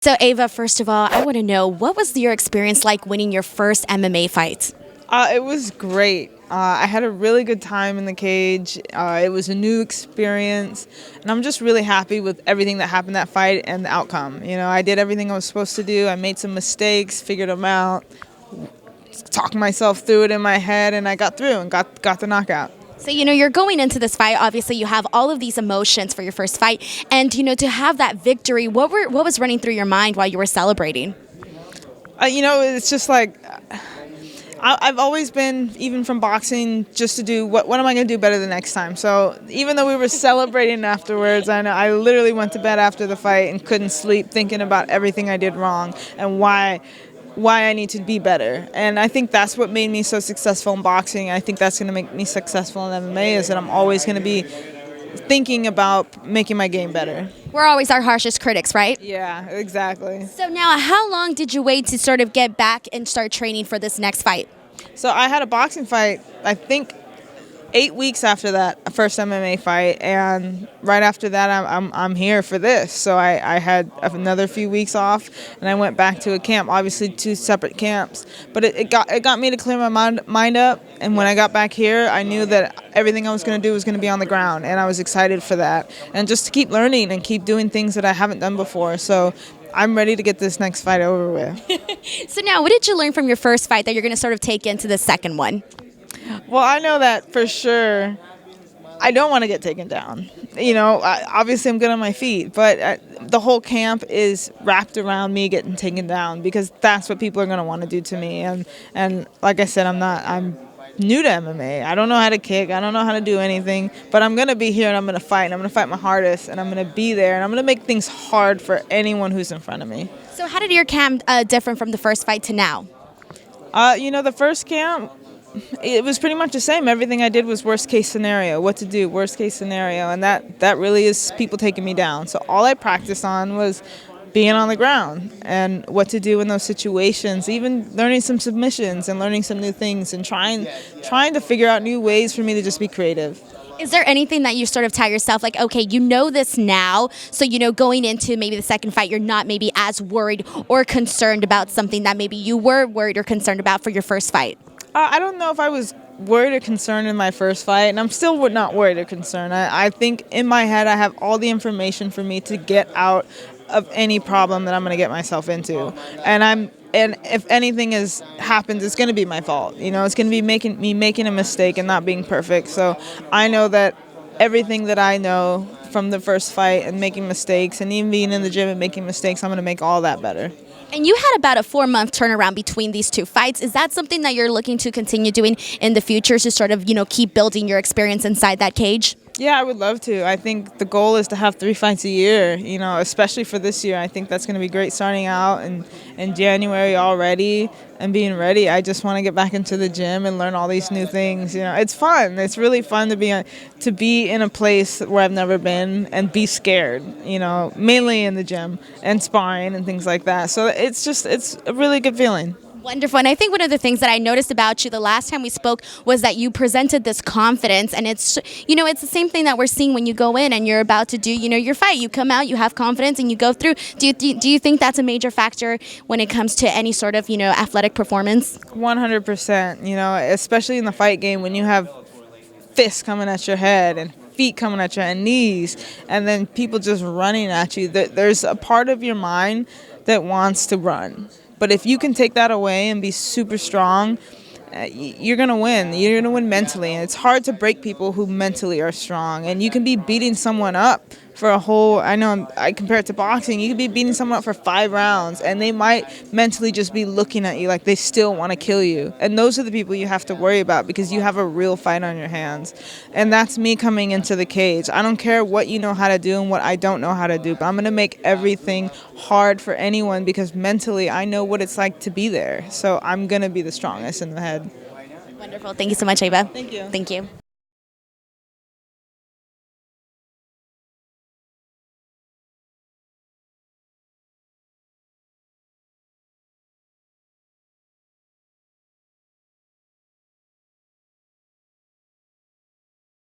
So Ava, first of all, I want to know, what was your experience like winning your first MMA fight? It was great. I had a really good time in the cage. It was a new experience, and I'm just really happy with everything that happened that fight and the outcome. You know, I did everything I was supposed to do. I made some mistakes, figured them out, talked myself through it in my head, and I got through and got the knockout. So, you're going into this fight, obviously you have all of these emotions for your first fight, and, to have that victory, what was running through your mind while you were celebrating? It's just like I've always been, even from boxing, just to do what am I going to do better the next time. So even though we were celebrating afterwards, I literally went to bed after the fight and couldn't sleep thinking about everything I did wrong and why I need to be better. And I think that's what made me so successful in boxing. I think that's going to make me successful in MMA, is that I'm always going to be thinking about making my game better. We're always our harshest critics, right? Yeah, exactly. So now, how long did you wait to sort of get back and start training for this next fight? So I had a boxing fight, I think 8 weeks after that, first MMA fight, and right after that I'm here for this. So I had another few weeks off, and I went back to a camp, obviously 2 separate camps, but it got me to clear my mind up. And when I got back here, I knew that everything I was going to do was going to be on the ground, and I was excited for that, and just to keep learning and keep doing things that I haven't done before. So I'm ready to get this next fight over with. So now, what did you learn from your first fight that you're going to sort of take into the second one? Well, I know that for sure I don't want to get taken down. Obviously I'm good on my feet, but the whole camp is wrapped around me getting taken down, because that's what people are going to want to do to me. And like I said, I'm new to MMA. I don't know how to kick. I don't know how to do anything, but I'm going to be here and I'm going to fight. And I'm going to fight my hardest, and I'm going to be there, and I'm going to make things hard for anyone who's in front of me. So how did your camp differ from the first fight to now? The first camp, it was pretty much the same. Everything I did was worst case scenario, what to do, worst case scenario, and that really is people taking me down. So all I practiced on was being on the ground and what to do in those situations, even learning some submissions and learning some new things and trying to figure out new ways for me to just be creative. Is there anything that you sort of tell yourself, like, okay, you know this now, so, going into maybe the second fight, you're not maybe as worried or concerned about something that maybe you were worried or concerned about for your first fight? I don't know if I was worried or concerned in my first fight, and I'm still not worried or concerned. I think in my head I have all the information for me to get out of any problem that I'm going to get myself into. And if anything happens, it's going to be my fault. It's going to be making a mistake and not being perfect. So I know that everything that I know from the first fight and making mistakes, and even being in the gym and making mistakes, I'm going to make all that better. And you had about a 4-month turnaround between these 2 fights. Is that something that you're looking to continue doing in the future, to sort of, keep building your experience inside that cage? Yeah, I would love to. I think the goal is to have 3 fights a year, especially for this year. I think that's going to be great, starting out in January already and being ready. I just want to get back into the gym and learn all these new things. It's fun. It's really fun to be in a place where I've never been and be scared, mainly in the gym and sparring and things like that. So it's a really good feeling. Wonderful. And I think one of the things that I noticed about you the last time we spoke was that you presented this confidence, and it's the same thing that we're seeing when you go in and you're about to do, your fight. You come out, you have confidence, and you go through. Do you think that's a major factor when it comes to any sort of, athletic performance? 100%, especially in the fight game, when you have fists coming at your head and feet coming at you and knees, and then people just running at you. There's a part of your mind that wants to run. But if you can take that away and be super strong, you're going to win. You're going to win mentally. And it's hard to break people who mentally are strong. And you can be beating someone up for I compare it to boxing. You could be beating someone up for 5 rounds, and they might mentally just be looking at you like they still want to kill you. And those are the people you have to worry about, because you have a real fight on your hands. And that's me coming into the cage. I don't care what you know how to do and what I don't know how to do, but I'm going to make everything hard for anyone, because mentally I know what it's like to be there. So I'm going to be the strongest in the head. Wonderful. Thank you so much, Ava. Thank you. Thank you.